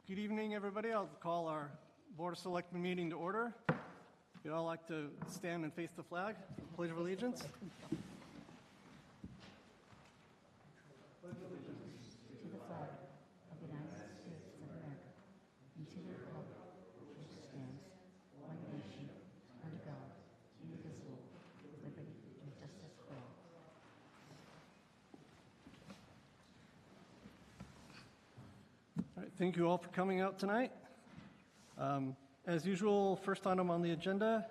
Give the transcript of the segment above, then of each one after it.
Good evening, everybody. I'll call our Board of Selectmen meeting to order. You'd all like to stand and face the flag, Pledge of Allegiance. To the flag of the United States of America and to the republic which stands one nation under God, indivisible, with liberty and justice for all. All right, thank you all for coming out tonight. As usual, first item on the agenda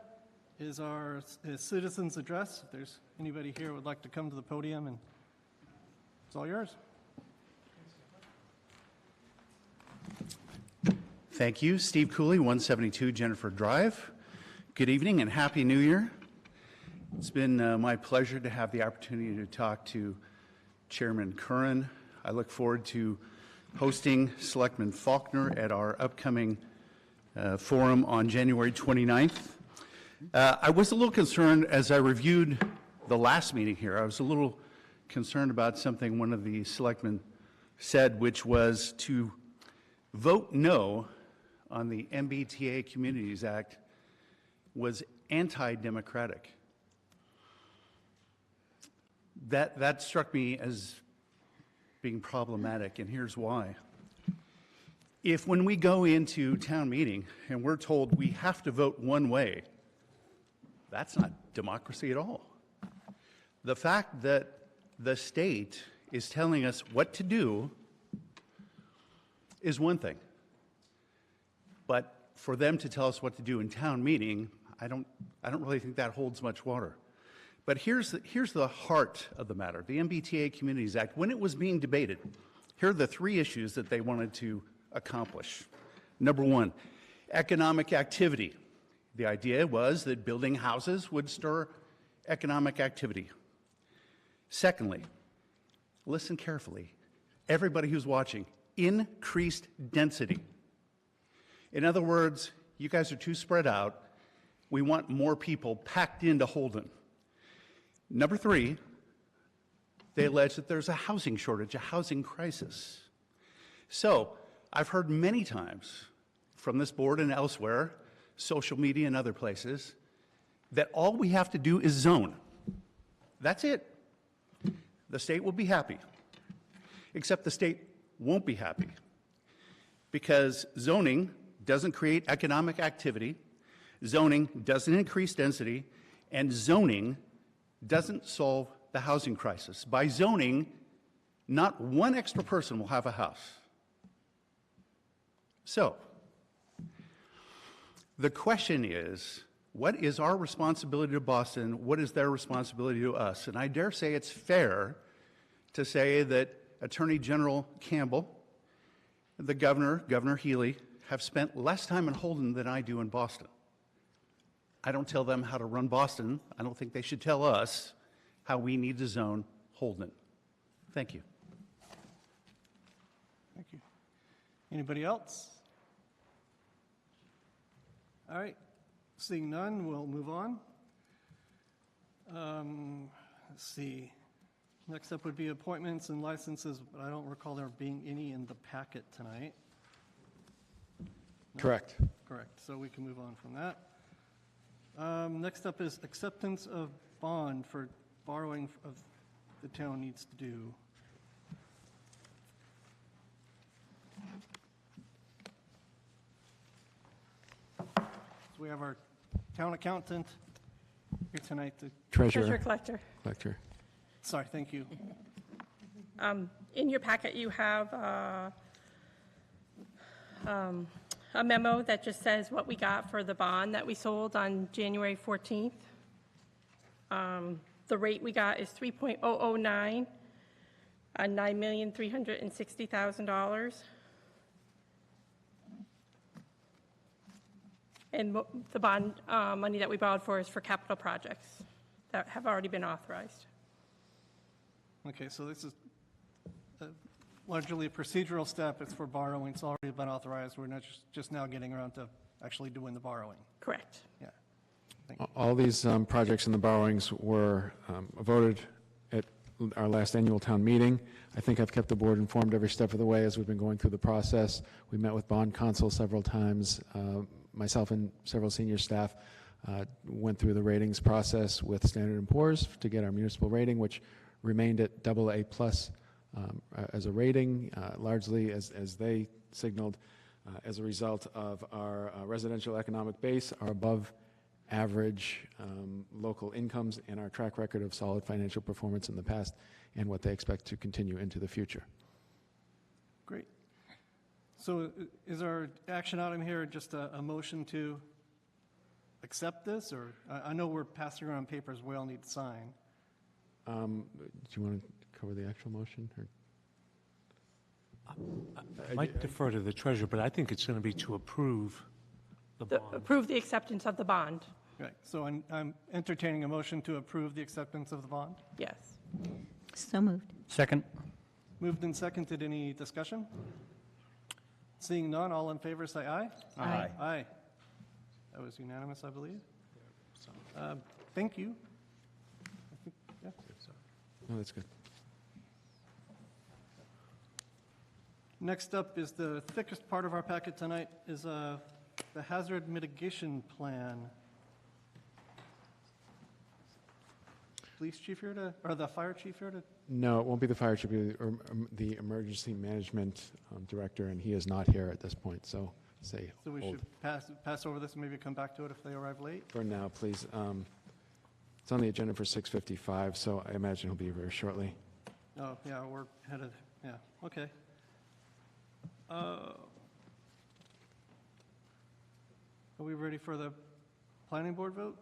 is our citizens' address. If there's anybody here who would like to come to the podium, and it's all yours. Thank you. Steve Cooley, 172 Jennifer Drive. Good evening and Happy New Year. It's been my pleasure to have the opportunity to talk to Chairman Curran. I look forward to hosting Selectman Faulkner at our upcoming forum on January 29th. I was a little concerned as I reviewed the last meeting here. I was a little concerned about something one of the selectmen said, which was to vote no on the MBTA Communities Act was anti-democratic. That struck me as being problematic, and here's why. If when we go into town meeting and we're told we have to vote one way, that's not democracy at all. The fact that the state is telling us what to do is one thing. But for them to tell us what to do in town meeting, I don't really think that holds much water. But here's the heart of the matter. The MBTA Communities Act, when it was being debated, here are the three issues that they wanted to accomplish. Number one, economic activity. The idea was that building houses would stir economic activity. Secondly, listen carefully, everybody who's watching, increased density. In other words, you guys are too spread out. We want more people packed into Holden. Number three, they allege that there's a housing shortage, a housing crisis. So I've heard many times from this board and elsewhere, social media and other places, that all we have to do is zone. That's it. The state will be happy. Except the state won't be happy because zoning doesn't create economic activity, zoning doesn't increase density, and zoning doesn't solve the housing crisis. By zoning, not one extra person will have a house. So, the question is, what is our responsibility to Boston? What is their responsibility to us? And I dare say it's fair to say that Attorney General Campbell, the governor, Governor Healy, have spent less time in Holden than I do in Boston. I don't tell them how to run Boston. I don't think they should tell us how we need to zone Holden. Thank you. Thank you. Anybody else? All right. Seeing none, we'll move on. Let's see. Next up would be appointments and licenses, but I don't recall there being any in the packet tonight. No? Correct. Correct. So we can move on from that. Next up is acceptance of bond for borrowing of the town needs to do. So we have our town accountant here tonight. Treasurer. Collector. Collector. Sorry, thank you. In your packet, you have a memo that just says what we got for the bond that we sold on January 14th. The rate we got is 3.009 on $9,360,000. And the bond money that we borrowed for is for capital projects that have already been authorized. Okay, so this is largely a procedural step. It's for borrowing. It's already been authorized. We're not just now getting around to actually doing the borrowing. Correct. Yeah. All these projects and the borrowings were voted at our last annual town meeting. I think I've kept the board informed every step of the way as we've been going through the process. We met with bond counsel several times. Myself and several senior staff went through the ratings process with Standard & Poor's to get our municipal rating, which remained at AA+ as a rating, largely as they signaled, as a result of our residential economic base, our above average local incomes, and our track record of solid financial performance in the past, and what they expect to continue into the future. Great. So is our action item here just a motion to accept this, or I know we're passing around papers we all need to sign. Do you want to cover the actual motion? Or? I might defer to the treasurer, but I think it's going to be to approve the bond. Approve the acceptance of the bond. Right, so I'm entertaining a motion to approve the acceptance of the bond. Yes. So moved. Second. Moved and seconded. Any discussion? Seeing none, all in favor say aye. Aye. Aye. That was unanimous, I believe. Thank you. I think, yeah. No, that's good. Next up is the thickest part of our packet tonight is the hazard mitigation plan. Police chief here to, or the fire chief here to? No, it won't be the fire chief, it'll be the emergency management director, and he is not here at this point, so say So we hold. should pass over this and maybe come back to it if they arrive late? For now, please. It's on the agenda for 6:55, so I imagine he'll be very shortly. Oh, yeah, we're headed, yeah, okay. Are we ready for the planning board vote?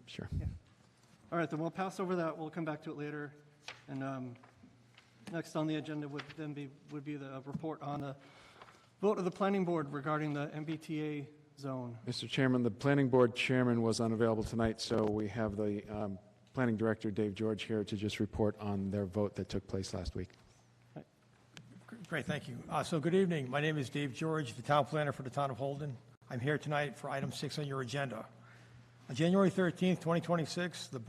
Sure. All right, then we'll pass over that. We'll come back to it later. And next on the agenda would be the report on the vote of the planning board regarding the MBTA zone. Mr. Chairman, the planning board chairman was unavailable tonight, so we have the planning director, Dave George, here to just report on their vote that took place last week. Great, thank you. So good evening. My name is Dave George, the town planner for the town of Holden. I'm here tonight for item 6 on your agenda. On January 13th, 2026, the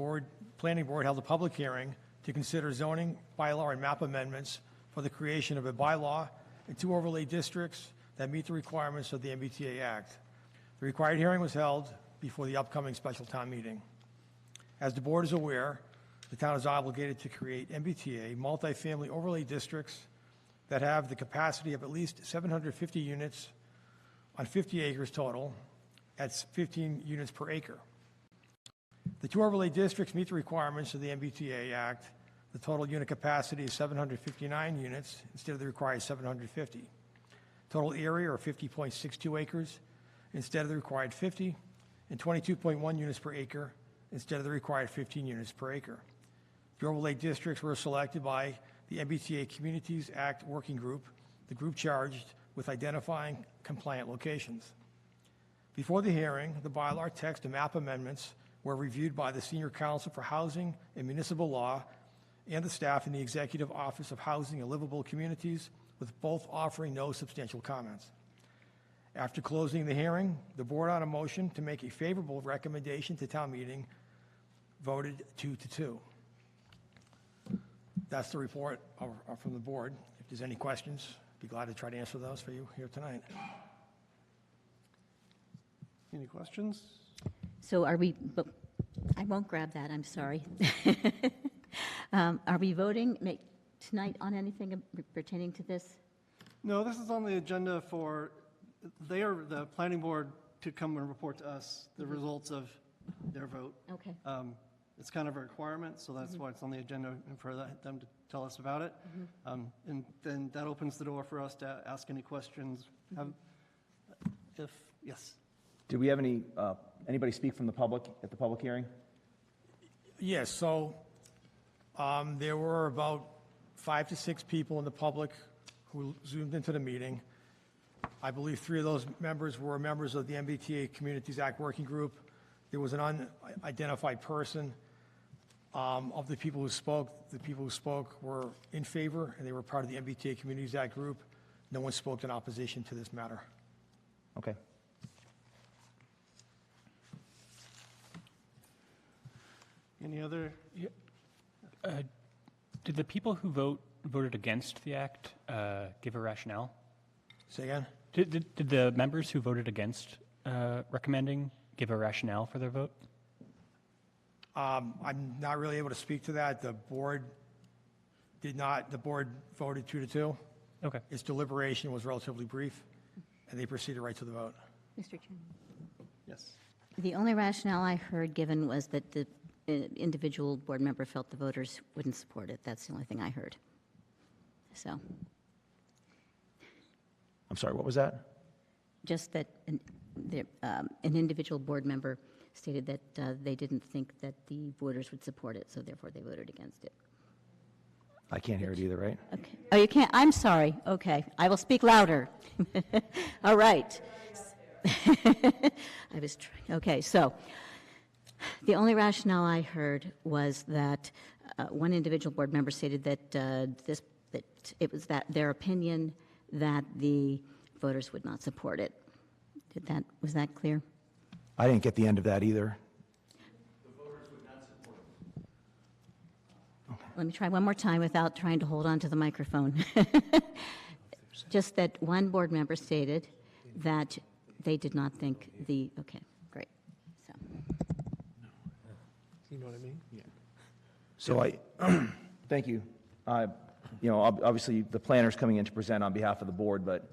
planning board held a public hearing to consider zoning, bylaw, and map amendments for the creation of a bylaw and 2 overlay districts that meet the requirements of the MBTA Act. The required hearing was held before the upcoming special town meeting. As the board is aware, the town is obligated to create MBTA multifamily overlay districts that have the capacity of at least 750 units on 50 acres total at 15 units per acre. The 2 overlay districts meet the requirements of the MBTA Act. The total unit capacity is 759 units instead of the required 750. Total area are 50.62 acres instead of the required 50, and 22.1 units per acre instead of the required 15 units per acre. The overlay districts were selected by the MBTA Communities Act Working Group, the group charged with identifying compliant locations. Before the hearing, the bylaw text and map amendments were reviewed by the Senior Counsel for Housing and Municipal Law and the staff in the Executive Office of Housing and Livable Communities, with both offering no substantial comments. After closing the hearing, the board on a motion to make a favorable recommendation to town meeting voted 2-2. That's the report from the board. If there's any questions, I'd be glad to try to answer those for you here tonight. Any questions? So are we, but I won't grab that, I'm sorry. Are we voting tonight on anything pertaining to this? No, this is on the agenda for the planning board to come and report to us the results of their vote. Okay. It's kind of a requirement, so that's why it's on the agenda and for them to tell us about it. And then that opens the door for us to ask any questions. Yes. Did we have anybody speak from the public at the public hearing? Yes, so there were about 5 to 6 people in the public who zoomed into the meeting. I believe 3 of those members were members of the MBTA Communities Act Working Group. There was an unidentified person. Of the people who spoke were in favor, and they were part of the MBTA Communities Act group. No one spoke in opposition to this matter. Okay. Any other? Did the people who voted against the act give a rationale? Say again? Did the members who voted against recommending give a rationale for their vote? I'm not really able to speak to that. The board did not, the board voted 2-2. Okay. Its deliberation was relatively brief, and they proceeded right to the vote. Mr. Chairman. Yes. The only rationale I heard given was that the individual board member felt the voters wouldn't support it. That's the only thing I heard. So, I'm sorry, what was that? just that an individual board member stated that they didn't think that the voters would support it, so therefore they voted against it. I can't hear it either, right? Okay. Oh, you can't? I'm sorry. Okay. I will speak louder. All right. I was trying. Okay. So the only rationale I heard was that one individual board member stated that that it was that their opinion that the voters would not support it. Was that clear? I didn't get the end of that either. Let me try one more time without trying to hold on to the microphone. Just that one board member stated that they did not think okay, great. So, You know what I mean? Yeah. So thank you. Obviously, the planner's coming in to present on behalf of the board, but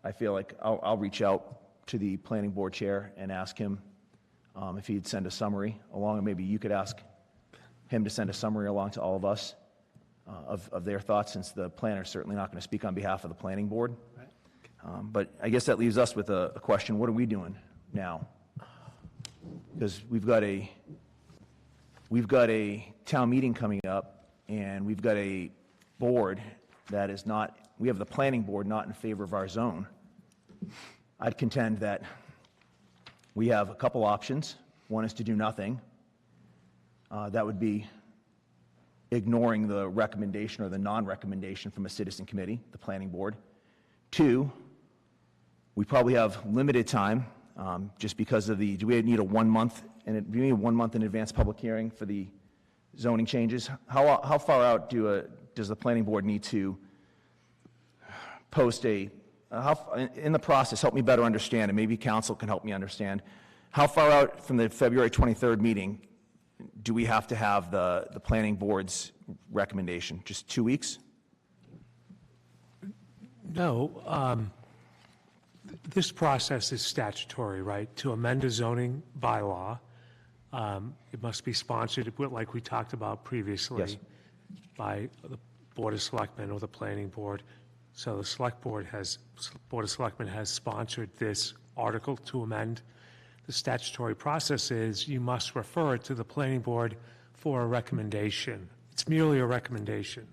I feel like I'll reach out to the planning board chair and ask him if he'd send a summary along, and maybe you could ask him to send a summary along to all of us of their thoughts, since the planner's certainly not going to speak on behalf of the planning board. Right. But I guess that leaves us with a question: what are we doing now? Because we've got a town meeting coming up, and we've got a board that is not. We have the planning board not in favor of our zone. I'd contend that we have a couple options. One is to do nothing. That would be ignoring the recommendation or the non-recommendation from a citizen committee, the planning board. Two, we probably have limited time, just because of do we need a 1 month, do we need a 1 month in advance public hearing for the zoning changes? How far out does the planning board need to post in the process, help me better understand, and maybe council can help me understand, how far out from the February 23rd meeting do we have to have the planning board's recommendation? Just 2 weeks? No. This process is statutory, right? To amend a zoning bylaw, it must be sponsored, like we talked about previously, Yes. by the Board of Selectmen or the Planning Board. So the Board of Selectmen has sponsored this article to amend. The statutory process is you must refer it to the Planning Board for a recommendation. It's merely a recommendation.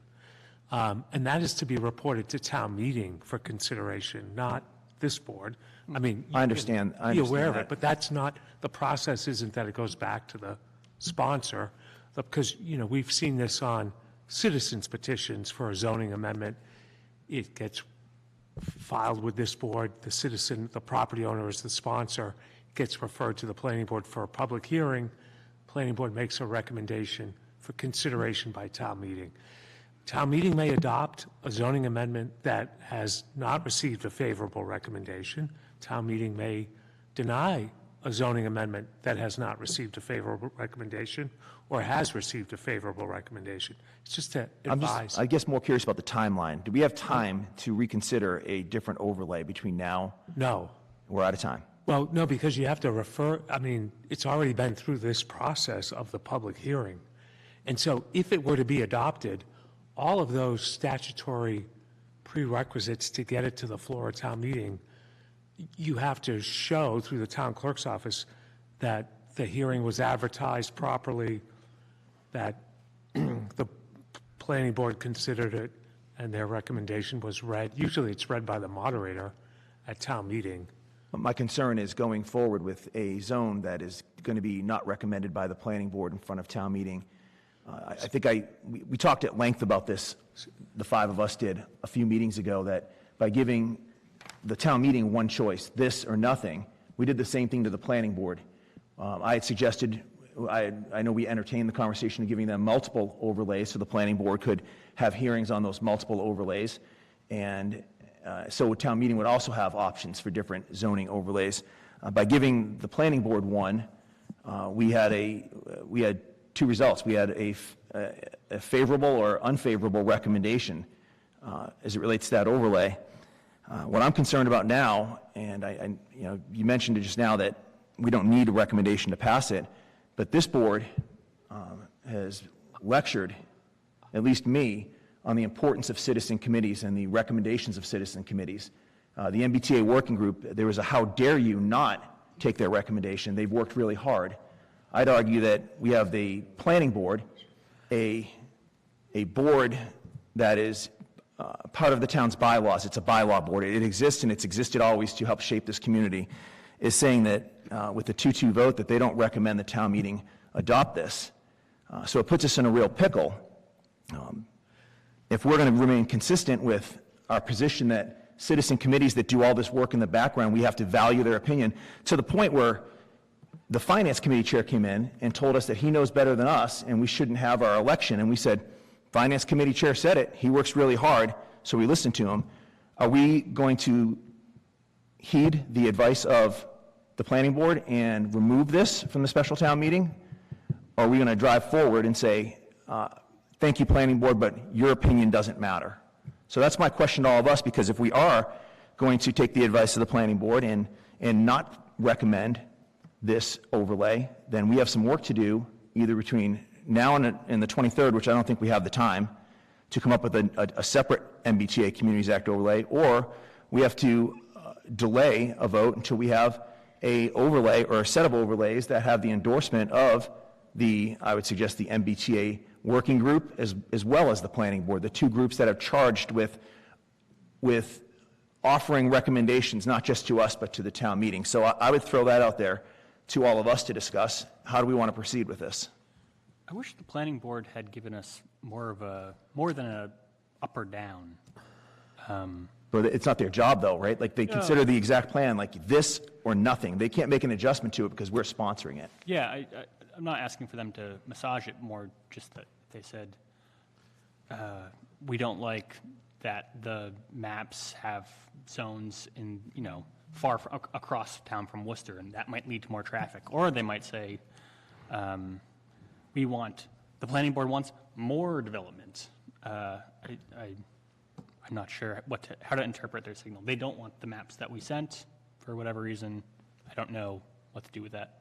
And that is to be reported to town meeting for consideration, not this board. I mean, I understand. be aware of that. it, but that's not, the process isn't that it goes back to the sponsor, because, we've seen this on citizens petitions for a zoning amendment. It gets filed with this board, the property owner is the sponsor, gets referred to the planning board for a public hearing, planning board makes a recommendation for consideration by town meeting. Town meeting may adopt a zoning amendment that has not received a favorable recommendation. Town meeting may deny a zoning amendment that has not received a favorable recommendation or has received a favorable recommendation. It's just to advise. I guess more curious about the timeline. Do we have time to reconsider a different overlay between now? No. We're out of time. Well, no, because you have to it's already been through this process of the public hearing. And so if it were to be adopted, all of those statutory prerequisites to get it to the floor of town meeting, you have to show through the town clerk's office that the hearing was advertised properly, that the planning board considered it, and their recommendation was read. Usually it's read by the moderator at town meeting. My concern is going forward with a zone that is going to be not recommended by the planning board in front of town meeting. I think we talked at length about this, the five of us did a few meetings ago, that by giving the town meeting one choice, this or nothing, we did the same thing to the planning board. I had suggested I know we entertained the conversation of giving them multiple overlays so the planning board could have hearings on those multiple overlays. And so town meeting would also have options for different zoning overlays. By giving the planning board one, we had two results. We had a favorable or unfavorable recommendation as it relates to that overlay. What I'm concerned about now, and you mentioned it just now that we don't need a recommendation to pass it, but this board has lectured, at least me, on the importance of citizen committees and the recommendations of citizen committees. The MBTA working group, there was a how dare you not take their recommendation. They've worked really hard. I'd argue that we have the planning board, a board that is part of the town's bylaws. It's a bylaw board. It exists, and it's existed always to help shape this community, is saying that with the 2-2 vote that they don't recommend the town meeting adopt this. So it puts us in a real pickle. If we're going to remain consistent with our position that citizen committees that do all this work in the background, we have to value their opinion, to the point where the finance committee chair came in and told us that he knows better than us and we shouldn't have our election. And we said, finance committee chair said it, he works really hard, so we listened to him. Are we going to heed the advice of the planning board and remove this from the special town meeting? Or are we going to drive forward and say, thank you, planning board, but your opinion doesn't matter? So that's my question to all of us, because if we are going to take the advice of the planning board and not recommend this overlay, then we have some work to do, either between now and the 23rd, which I don't think we have the time, to come up with a separate MBTA Communities Act overlay, or we have to delay a vote until we have a overlay or a set of overlays that have the endorsement of I would suggest the MBTA working group as well as the planning board, the two groups that are charged with offering recommendations, not just to us, but to the town meeting. So I would throw that out there to all of us to discuss. How do we want to proceed with this? I wish the planning board had given us more than a up or down. But it's not their job, though, right? Like, they consider the exact plan like this or nothing. They can't make an adjustment to it because we're sponsoring it. Yeah, I'm not asking for them to massage it, more just that they said, we don't like that the maps have zones in, far across town from Worcester, and that might lead to more traffic. Or they might say, the planning board wants more development. I'm not sure how to interpret their signal. They don't want the maps that we sent for whatever reason. I don't know what to do with that.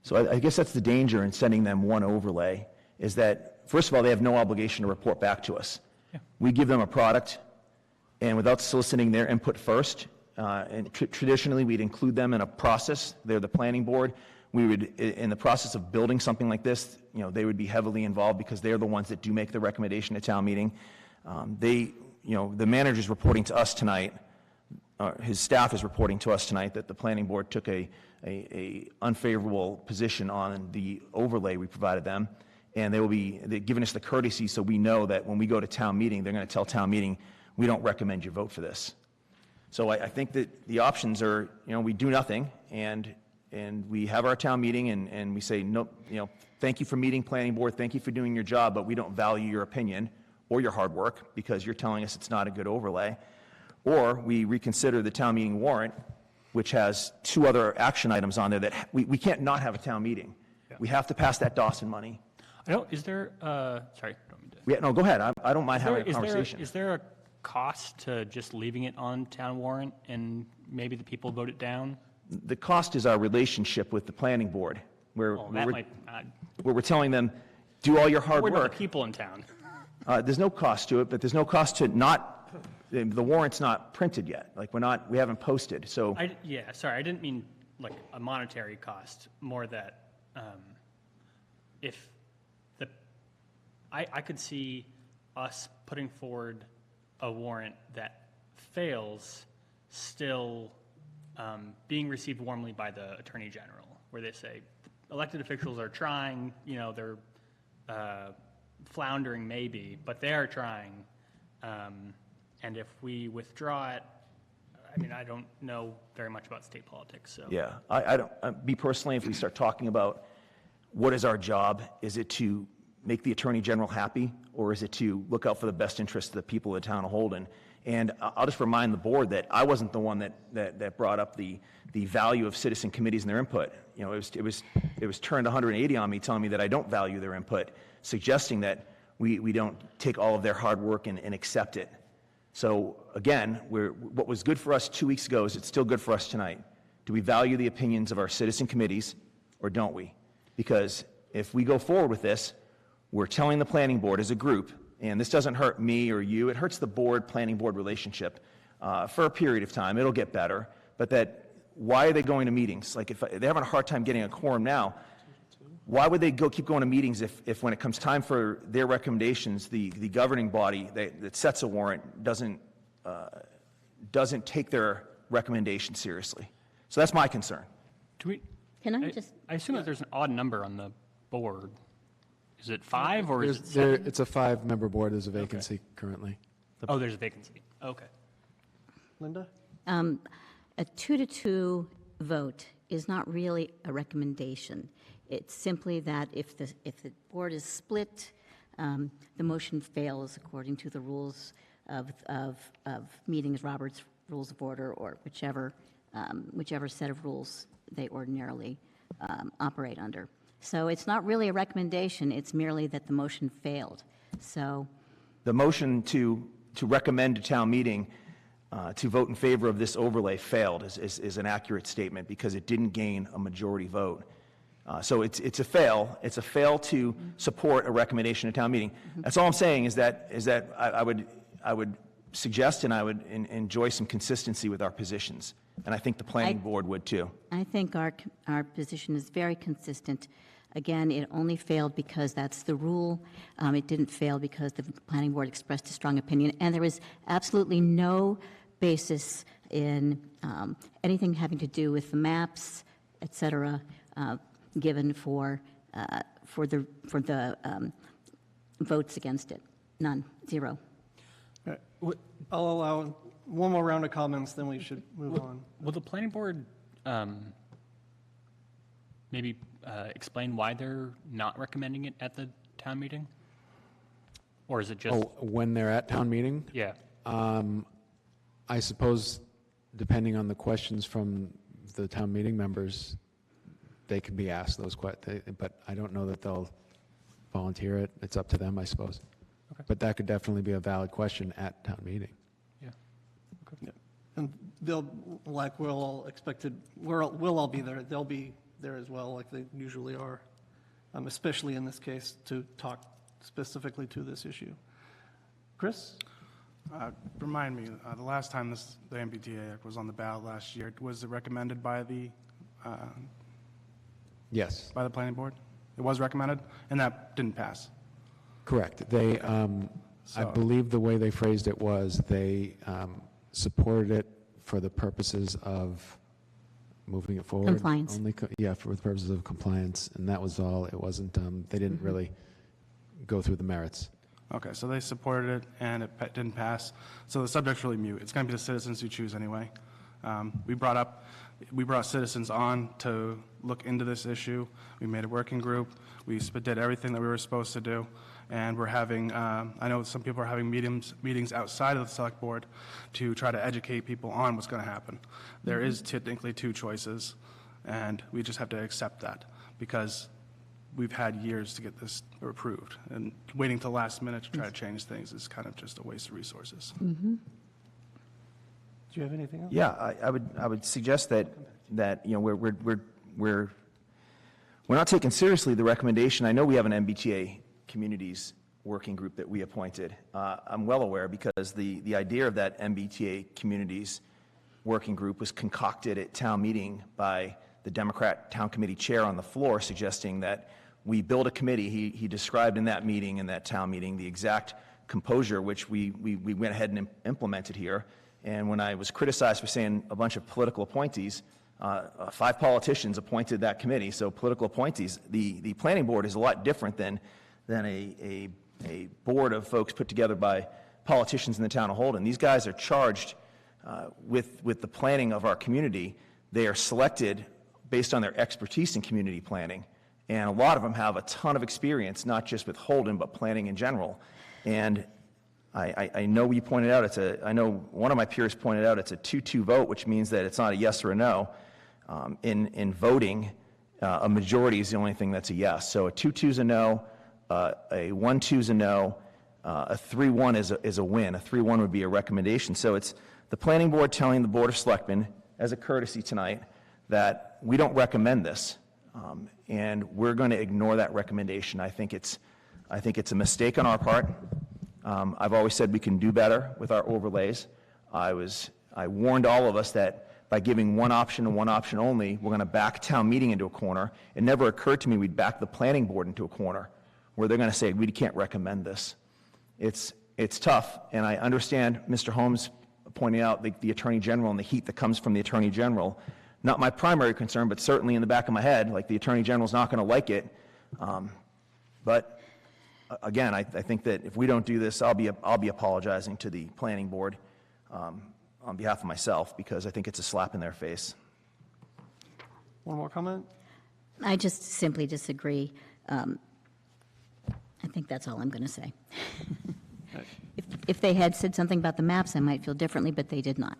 So I guess that's the danger in sending them one overlay, is that, first of all, they have no obligation to report back to us. Yeah. We give them a product, and without soliciting their input first, and traditionally we'd include them in a process. They're the planning board. We would, in the process of building something like this, they would be heavily involved because they're the ones that do make the recommendation at town meeting. The manager's reporting to us tonight, his staff is reporting to us tonight that the planning board took a unfavorable position on the overlay we provided them, and they're giving us the courtesy so we know that when we go to town meeting, they're going to tell town meeting, we don't recommend you vote for this. So I think that the options are, we do nothing, and we have our town meeting, and we say, no, thank you for meeting, planning board, thank you for doing your job, but we don't value your opinion or your hard work because you're telling us it's not a good overlay. Or we reconsider the town meeting warrant, which has two other action items on there that we can't not have a town meeting. Yeah. We have to pass that Dawson money. Is there, sorry. No, go ahead. I don't mind having a conversation. Is there a cost to just leaving it on town warrant and maybe the people vote it down? The cost is our relationship with the planning board, where we're telling them, do all your hard We're work. not the people in town. There's no cost to it, but there's no cost to the warrant's not printed yet. Like, we haven't posted, so. Sorry, I didn't mean like a monetary cost, more that I could see us putting forward a warrant that fails still being received warmly by the Attorney General, where they say elected officials are trying, they're floundering maybe, but they are trying. And if we withdraw it, I don't know very much about state politics, so. Yeah, I don't, me personally, if we start talking about what is our job? Is it to make the Attorney General happy, or is it to look out for the best interests of the people of the town of Holden? And I'll just remind the board that I wasn't the one that brought up the value of citizen committees and their input. You know, it was turned 180 on me, telling me that I don't value their input, suggesting that we don't take all of their hard work and accept it. So again, what was good for us 2 weeks ago is it's still good for us tonight. Do we value the opinions of our citizen committees, or don't we? Because if we go forward with this, we're telling the planning board as a group, and this doesn't hurt me or you, it hurts the planning board relationship for a period of time. It'll get better, but why are they going to meetings? Like, if they're having a hard time getting a quorum now, why would they keep going to meetings if when it comes time for their recommendations, the governing body that sets a warrant doesn't take their recommendation seriously? So that's my concern. Can I just, I assume that there's an odd number on the board. Is it 5 or is it 7? It's a 5-member board. There's a vacancy currently. Oh, there's a vacancy. Okay. Linda? a 2-to-2 vote is not really a recommendation. It's simply that if the board is split, the motion fails according to the rules of meetings, Robert's Rules of Order, or whichever set of rules they ordinarily operate under. So it's not really a recommendation, it's merely that the motion failed. So The motion to recommend to town meeting to vote in favor of this overlay failed is an accurate statement because it didn't gain a majority vote. So it's a fail. It's a fail to support a recommendation at town meeting. That's all I'm saying is that I would suggest and I would enjoy some consistency with our positions. And I think the planning board would too. I think our position is very consistent. Again, it only failed because that's the rule. It didn't fail because the planning board expressed a strong opinion, and there was absolutely no basis in anything having to do with the maps, et cetera, given for the votes against it. None, zero. All right. I'll allow one more round of comments, then we should move on. Will the planning board maybe explain why they're not recommending it at the town meeting? Or is it just? Oh, when they're at town meeting? Yeah. I suppose, depending on the questions from the town meeting members, they can be asked those questions, but I don't know that they'll volunteer it. It's up to them, I suppose. Okay. But that could definitely be a valid question at town meeting. Yeah. Yeah. And they'll, like we'll all expected, we'll all be there. They'll be there as well, like they usually are, especially in this case, to talk specifically to this issue. Chris? Remind me, the last time the MBTA Act was on the ballot last year, was it recommended by the Yes. by the planning board? It was recommended, and that didn't pass. Correct. They, I believe the way they phrased it was they supported it for the purposes of moving it forward. Compliance. Yeah, for the purposes of compliance, and that was all. It wasn't, they didn't really go through the merits. Okay, so they supported it, and it didn't pass. So the subject's really mute. It's going to be the citizens who choose anyway. We brought citizens on to look into this issue. We made a working group. We did everything that we were supposed to do. And we're having, I know some people are having meetings outside of the select board to try to educate people on what's going to happen. There is technically two choices, and we just have to accept that because we've had years to get this approved. And waiting till last minute to try to change things is kind of just a waste of resources. Do you have anything else? Yeah, I would suggest that you know we're not taking seriously the recommendation. I know we have an MBTA communities working group that we appointed. I'm well aware because the idea of that MBTA communities working group was concocted at town meeting by the Democrat town committee chair on the floor, suggesting that we build a committee. He described in that meeting, in that town meeting, the exact composure which we went ahead and implemented here. And when I was criticized for saying a bunch of political appointees, 5 politicians appointed that committee, so political appointees. The planning board is a lot different than a board of folks put together by politicians in the town of Holden. These guys are charged with the planning of our community. They are selected based on their expertise in community planning, and a lot of them have a ton of experience, not just with Holden, but planning in general. And I know you pointed out, I know one of my peers pointed out it's a 2-2 vote, which means that it's not a yes or a no. In voting, a majority is the only thing that's a yes. So a 2-2 is a no, a 1-2 is a no, a 3-1 is a win. A 3-1 would be a recommendation. So it's the planning board telling the Board of Selectmen, as a courtesy tonight, that we don't recommend this, and we're going to ignore that recommendation. I think it's a mistake on our part. I've always said we can do better with our overlays. I warned all of us that by giving one option and one option only, we're going to back town meeting into a corner. It never occurred to me we'd back the planning board into a corner where they're going to say, we can't recommend this. It's tough, and I understand Mr. Holmes pointing out the Attorney General and the heat that comes from the Attorney General. Not my primary concern, but certainly in the back of my head, like the Attorney General's not going to like it. But again, I think that if we don't do this, I'll be apologizing to the planning board on behalf of myself, because I think it's a slap in their face. One more comment? I just simply disagree. I think that's all I'm going to say. If they had said something about the maps, I might feel differently, but they did not.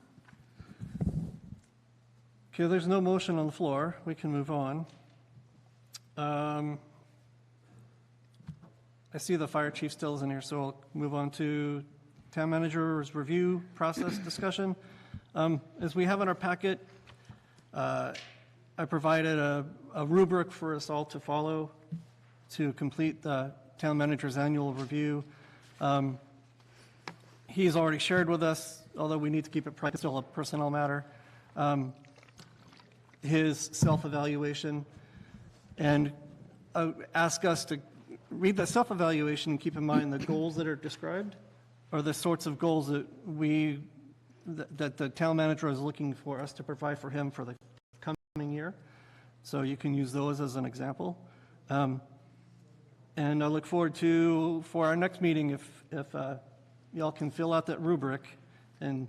Okay, there's no motion on the floor. We can move on. I see the fire chief still is in here, so I'll move on to town manager's review process discussion. As we have in our packet, I provided a rubric for us all to follow to complete the town manager's annual review. He's already shared with us, although we need to keep it private, still a personnel matter, his self-evaluation, and ask us to read the self-evaluation and keep in mind the goals that are described are the sorts of goals that that the town manager is looking for us to provide for him for the coming year. So you can use those as an example. And I look forward to, for our next meeting, if y'all can fill out that rubric and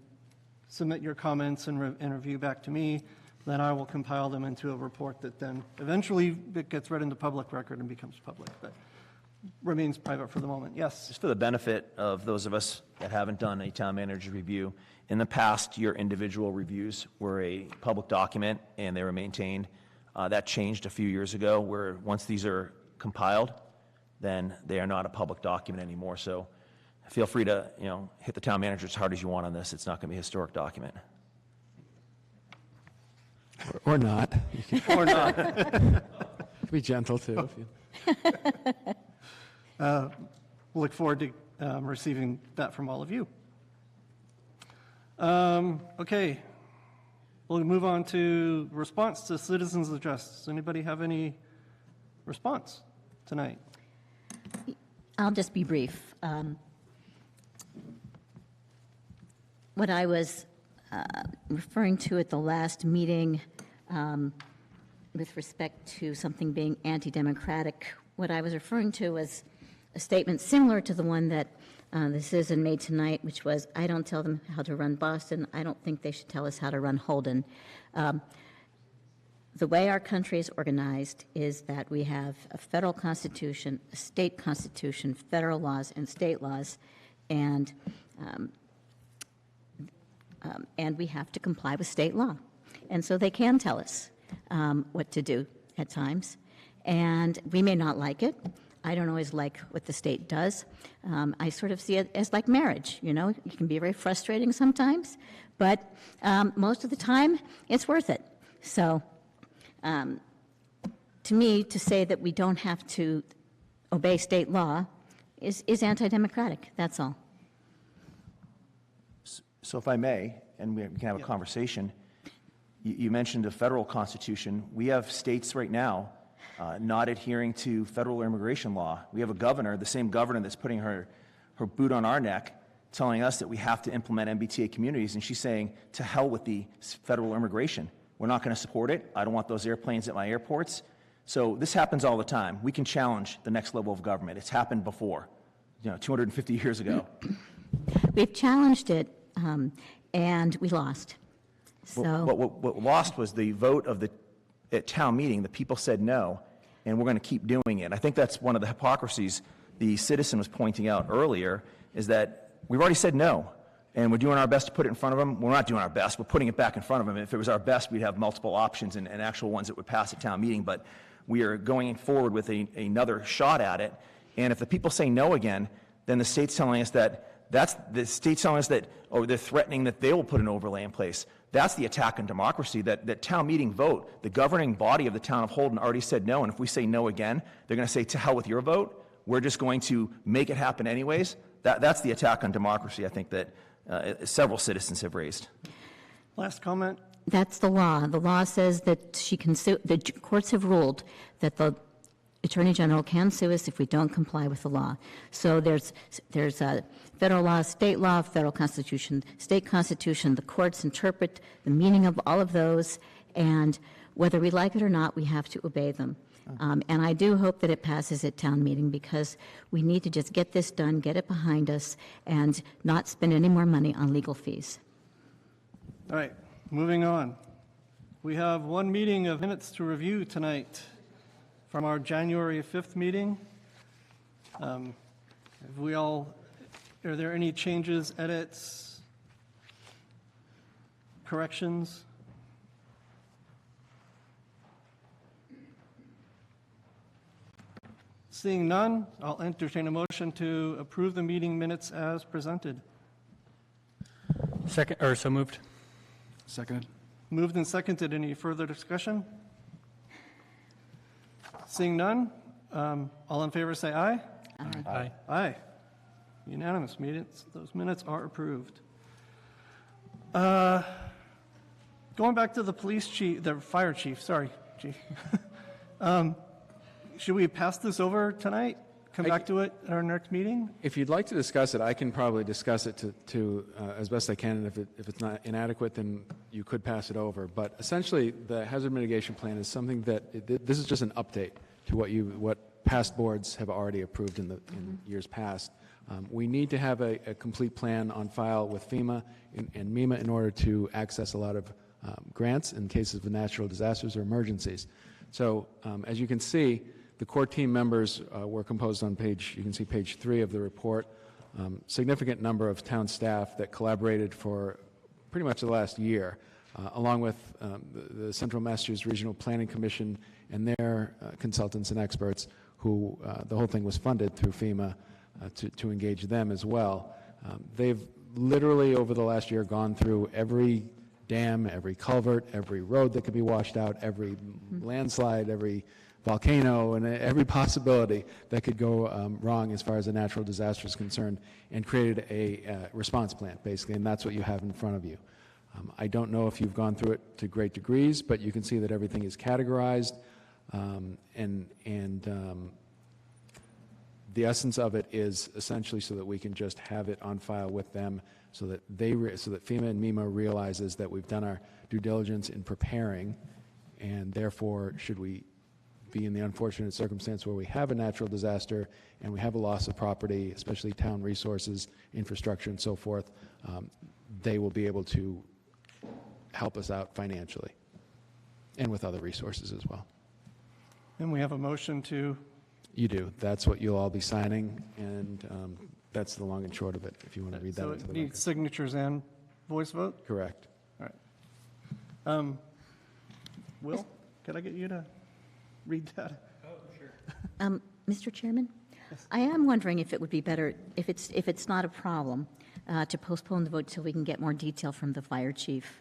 submit your comments and review back to me, then I will compile them into a report that then eventually it gets read into public record and becomes public, but remains private for the moment. Yes? Just for the benefit of those of us that haven't done a town manager review, in the past, your individual reviews were a public document and they were maintained. That changed a few years ago, where once these are compiled, then they are not a public document anymore. So feel free to, hit the town manager as hard as you want on this. It's not going to be a historic document. Or not. Or not. Be gentle, too. Look forward to receiving that from all of you. Okay, we'll move on to response to citizens' address. Does anybody have any response tonight? I'll just be brief. What I was referring to at the last meeting with respect to something being anti-democratic, what I was referring to was a statement similar to the one that the citizen made tonight, which was, I don't tell them how to run Boston. I don't think they should tell us how to run Holden. The way our country is organized is that we have a federal constitution, a state constitution, federal laws, and state laws, and we have to comply with state law. And so they can tell us what to do at times, and we may not like it. I don't always like what the state does. I sort of see it as like marriage, It can be very frustrating sometimes, but most of the time, it's worth it. So, to me, to say that we don't have to obey state law is anti-democratic, that's all. So if I may, and we can have a conversation, you mentioned a federal constitution. We have states right now not adhering to federal immigration law. We have a governor, the same governor that's putting her boot on our neck, telling us that we have to implement MBTA communities, and she's saying, to hell with the federal immigration. We're not going to support it. I don't want those airplanes at my airports. So this happens all the time. We can challenge the next level of government. It's happened before, 250 years ago. We've challenged it, and we lost. So What lost was the vote at town meeting. The people said no, and we're going to keep doing it. I think that's one of the hypocrisies the citizen was pointing out earlier, is that we've already said no, and we're doing our best to put it in front of them. We're not doing our best. We're putting it back in front of them. If it was our best, we'd have multiple options and actual ones that would pass at town meeting, but we are going forward with another shot at it. And if the people say no again, then the state's telling us that or they're threatening that they will put an overlay in place. That's the attack on democracy, that town meeting vote. The governing body of the town of Holden already said no, and if we say no again, they're going to say, to hell with your vote. We're just going to make it happen anyways. That's the attack on democracy, I think, that several citizens have raised. Last comment? That's the law. The law says that she can sue, the courts have ruled that the Attorney General can sue us if we don't comply with the law. So there's a federal law, federal constitution, state constitution. The courts interpret the meaning of all of those, and whether we like it or not, we have to obey them. And I do hope that it passes at town meeting, because we need to just get this done, get it behind us, and not spend any more money on legal fees. All right, moving on. We have one meeting of minutes to review tonight from our January 5th meeting. Are there any changes, edits, corrections? Seeing none, I'll entertain a motion to approve the meeting minutes as presented. So moved. Seconded. Moved and seconded. Any further discussion? Seeing none, all in favor say aye. Aye. Aye. Unanimous. Those minutes are approved. Going back to the fire chief, sorry, chief. Should we pass this over tonight? Come back to it at our next meeting? If you'd like to discuss it, I can probably discuss it to as best I can, and if it's not inadequate, then you could pass it over. But essentially, the hazard mitigation plan is something that, this is just an update to what past boards have already approved in years past. We need to have a complete plan on file with FEMA and MEMA in order to access a lot of grants in cases of natural disasters or emergencies. So as you can see, the core team members were composed on you can see page 3 of the report. Significant number of town staff that collaborated for pretty much the last year, along with the Central Massachusetts Regional Planning Commission and their consultants and experts, who the whole thing was funded through FEMA to engage them as well. They've literally over the last year gone through every dam, every culvert, every road that could be washed out, every landslide, every volcano, and every possibility that could go wrong as far as a natural disaster is concerned, and created a response plan, basically, and that's what you have in front of you. I don't know if you've gone through it to great degrees, but you can see that everything is categorized, and the essence of it is essentially so that we can just have it on file with them, so that FEMA and MEMA realizes that we've done our due diligence in preparing, and therefore, should we be in the unfortunate circumstance where we have a natural disaster and we have a loss of property, especially town resources, infrastructure, and so forth, they will be able to help us out financially and with other resources as well. And we have a motion to... You do. That's what you'll all be signing, and that's the long and short of it, if you want to read that So into it the needs record. signatures and voice vote? Correct. All right. Will, could I get you to read that? Mr. Chairman, I am wondering if it would be better, if it's not a problem, to postpone the vote till we can get more detail from the fire chief,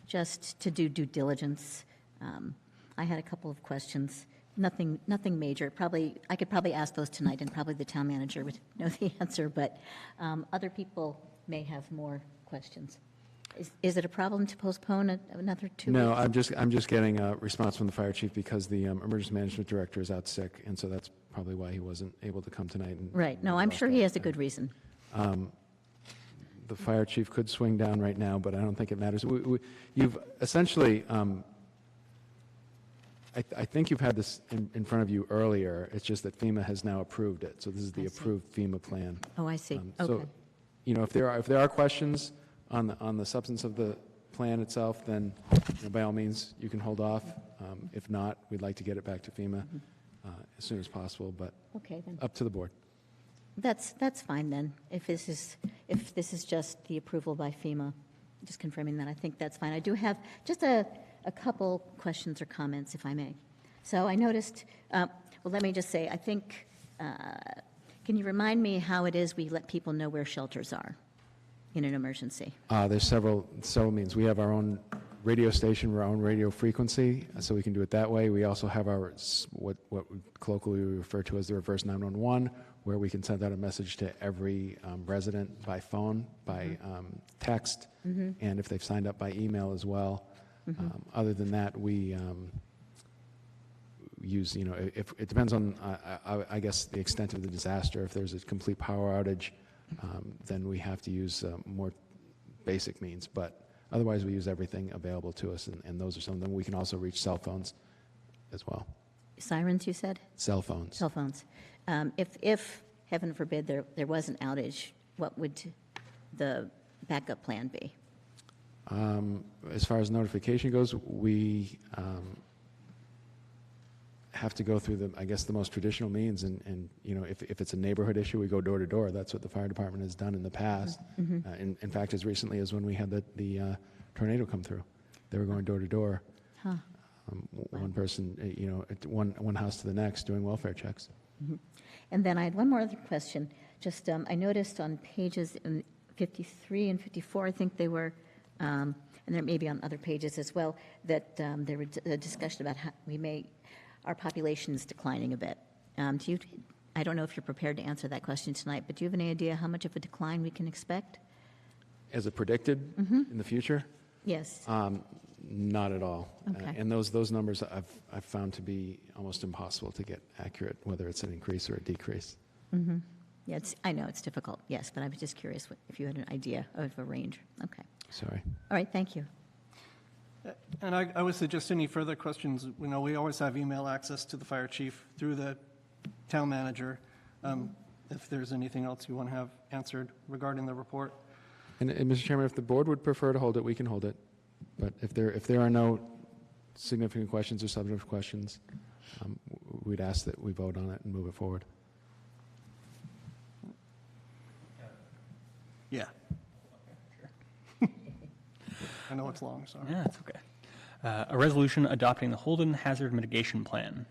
just to do due diligence. I had a couple of questions, nothing major. I could probably ask those tonight, and probably the town manager would know the answer, but other people may have more questions. Is it a problem to postpone another 2 weeks? No, I'm just getting a response from the fire chief because the emergency management director is out sick, and so that's probably why he wasn't able to come tonight. Right. No, I'm sure he has a good reason. The fire chief could swing down right now, but I don't think it matters. You've essentially, I think you've had this in front of you earlier. It's just that FEMA has now approved it, so this is the approved FEMA plan. Oh, I see. So, Okay. if there are questions on the substance of the plan itself, then by all means, you can hold off. If not, we'd like to get it back to FEMA as soon as possible, but Okay, then. up to the board. That's fine then. If this is just the approval by FEMA, just confirming that, I think that's fine. I do have just a couple questions or comments, if I may. So I noticed, well, let me just say, I think, can you remind me how it is we let people know where shelters are in an emergency? There's several means. We have our own radio station, our own radio frequency, so we can do it that way. We also have our, what colloquially we refer to as the reverse 911, where we can send out a message to every resident by phone, by text, and if they've signed up by email as well. Other than that, we use, if it depends on, I guess, the extent of the disaster. If there's a complete power outage, then we have to use more basic means. But otherwise, we use everything available to us, and those are some of them. We can also reach cell phones as well. Sirens, you said? Cell phones. Cell phones. If, heaven forbid, there was an outage, what would the backup plan be? As far as notification goes, we have to go through the most traditional means, and if it's a neighborhood issue, we go door to door. That's what the fire department has done in the past. In fact, as recently as when we had the tornado come through, they were going door to door. One person, one house to the next, doing welfare checks. And then I had one more other question. Just, I noticed on pages 53 and 54, I think they were, and there may be on other pages as well, that there was a discussion about how our population is declining a bit. I don't know if you're prepared to answer that question tonight, but do you have any idea how much of a decline we can expect? As it predicted in the future? Yes. Not at all. Okay. And those numbers I've found to be almost impossible to get accurate, whether it's an increase or a decrease. Yeah, I know it's difficult, yes, but I was just curious if you had an idea of a range. Okay. Sorry. All right, thank you. And I would suggest any further questions, we always have email access to the fire chief through the town manager, if there's anything else you want to have answered regarding the report. And Mr. Chairman, if the board would prefer to hold it, we can hold it. But if there are no significant questions or substantive questions, we'd ask that we vote on it and move it forward. Yeah. I know it's long, sorry. Yeah, it's okay. A resolution adopting the Holden Hazard Mitigation Plan.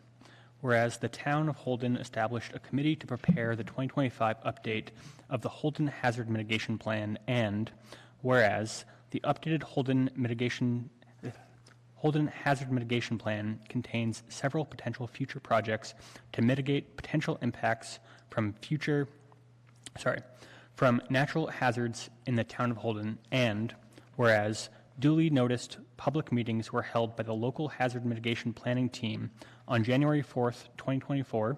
Whereas the town of Holden established a committee to prepare the 2025 update of the Holden Hazard Mitigation Plan, and whereas the updated Holden Hazard Mitigation Plan contains several potential future projects to mitigate potential impacts from natural hazards in the town of Holden, and whereas duly noticed public meetings were held by the local hazard mitigation planning team on January 4th, 2024,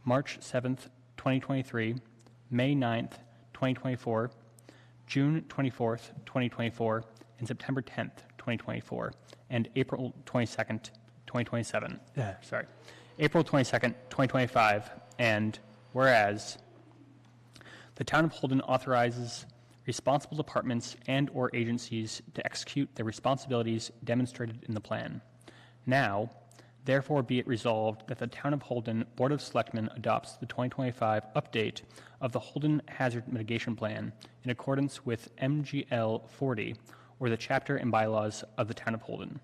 March 7th, 2023, May 9th, 2024, June 24th, 2024, and September 10th, 2024, and April 22nd, 2027. April 22nd, 2025, and whereas the town of Holden authorizes responsible departments and/or agencies to execute their responsibilities demonstrated in the plan. Now, therefore be it resolved that the Town of Holden Board of Selectmen adopts the 2025 update of the Holden Hazard Mitigation Plan in accordance with MGL 40, or the chapter and bylaws of the Town of Holden.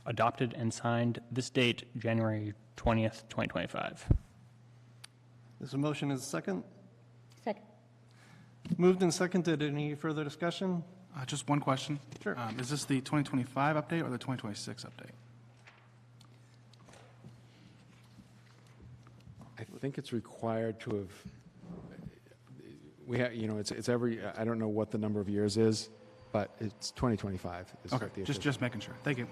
Adopted and signed this date, January 20th, 2025. There's a motion, is a second? Second. Moved and seconded. Any further discussion? Just one question. Sure. Is this the 2025 update or the 2026 update? I think it's required to have, it's every, I don't know what the number of years is, but it's 2025. is Okay, the just official. making sure. Thank you.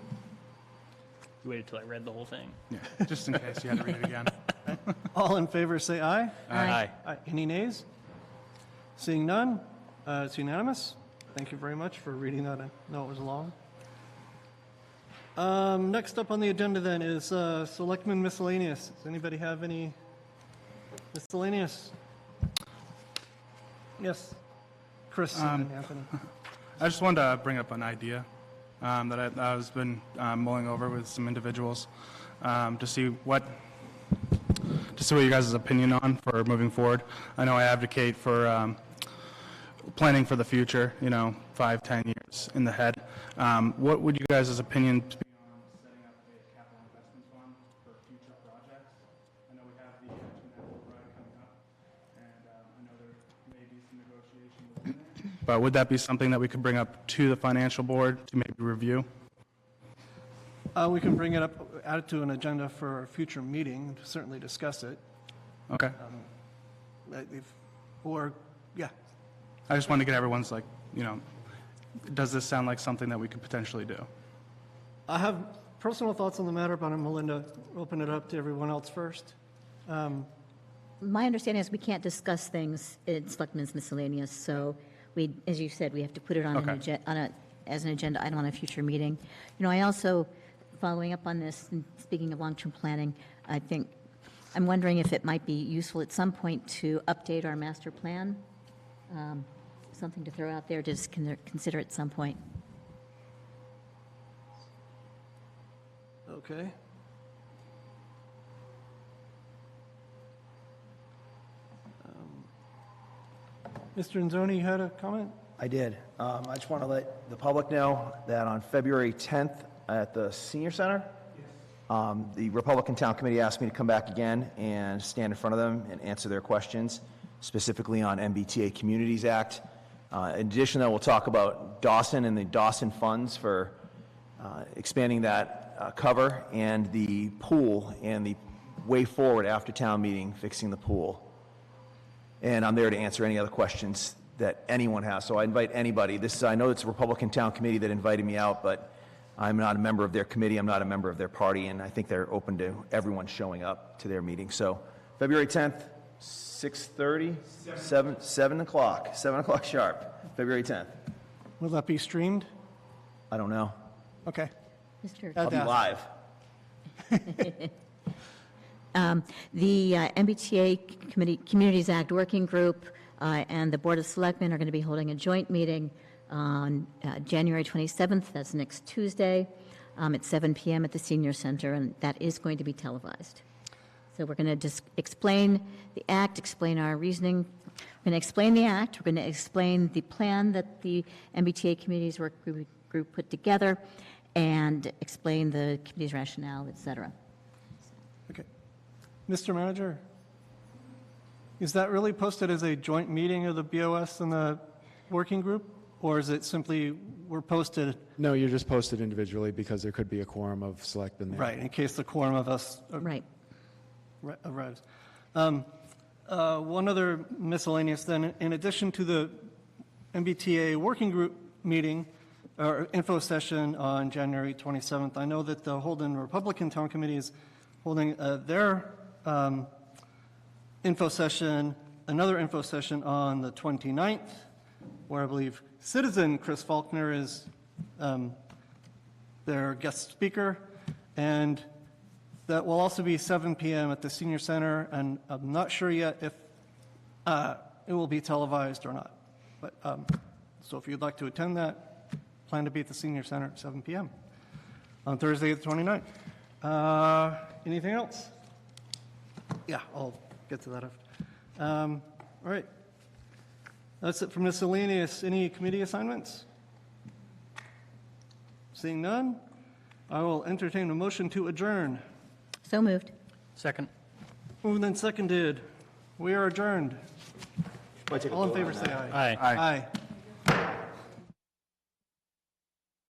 You waited till I read the whole thing. Yeah, just in case you had to read it again. All in favor, say aye. Aye. Aye. Any nays? Seeing none, it's unanimous. Thank you very much for reading that. I know it was long. Next up on the agenda then is Selectmen Miscellaneous. Does anybody have any miscellaneous? Yes. Chris and Anthony. I just wanted to bring up an idea that I was been mulling over with some individuals to see what you guys' opinion on for moving forward. I know I advocate for planning for the future, 5, 10 years in the head. What would you guys' opinion be on setting up a capital investment fund for future projects? I know we have the National Ride coming up, and I know there may be some negotiation within it. But would that be something that we could bring up to the financial board to maybe review? We can bring it up, add it to an agenda for a future meeting, certainly discuss it. Okay. Yeah. I just want to get everyone's does this sound like something that we could potentially do? I have personal thoughts on the matter, but I'm willing to open it up to everyone else first. My understanding is we can't discuss things in Selectmen's miscellaneous, so we, as you said, we have to put it on Okay. as an agenda item on a future meeting. I also, following up on this, and speaking of long-term planning, I'm wondering if it might be useful at some point to update our master plan. Something to throw out there to just consider at some point. Okay. Mr. Nzoni, you had a comment? I did. I just want to let the public know that on February 10th at the Senior Center, the Republican Town Committee asked me to come back again and stand in front of them and answer their questions, specifically on MBTA Communities Act. In addition, though, we'll talk about Dawson and the Dawson funds for expanding that cover, and the pool and the way forward after town meeting, fixing the pool. And I'm there to answer any other questions that anyone has. So I invite anybody. I know it's a Republican Town Committee that invited me out, but I'm not a member of their committee. I'm not a member of their party, and I think they're open to everyone showing up to their meeting. So February 10th, 6:30, 7 o'clock sharp, February 10th. Will that be streamed? I don't know. Okay. Mr. I'll be live. The MBTA Communities Act Working Group and the Board of Selectmen are going to be holding a joint meeting on January 27th, that's next Tuesday, at 7 p.m. at the Senior Center, and that is going to be televised. So we're going to just explain the act, explain our reasoning. We're going to explain the act, we're going to explain the plan that the MBTA Communities Work Group put together, and explain the committee's rationale, et cetera. Okay. Mr. Manager, is that really posted as a joint meeting of the BOS and the working group? Or is it simply, we're posted, No, you're just posted individually because there could be a quorum of selectmen there. right, in case the quorum of us Right. arrives? One other miscellaneous then, in addition to the MBTA working group meeting, or info session on January 27th, I know that the Holden Republican Town Committee is holding their info session, another info session on the 29th, where I believe citizen Chris Faulkner is their guest speaker, and that will also be 7 p.m. at the Senior Center, and I'm not sure yet if it will be televised or not. But so if you'd like to attend that, plan to be at the Senior Center at 7 p.m. on Thursday the 29th. Anything else? Yeah, I'll get to that after. All right. That's it for miscellaneous. Any committee assignments? Seeing none, I will entertain a motion to adjourn. So moved. Second. Moved and seconded. We are adjourned. All in favor, say aye. Aye. Aye.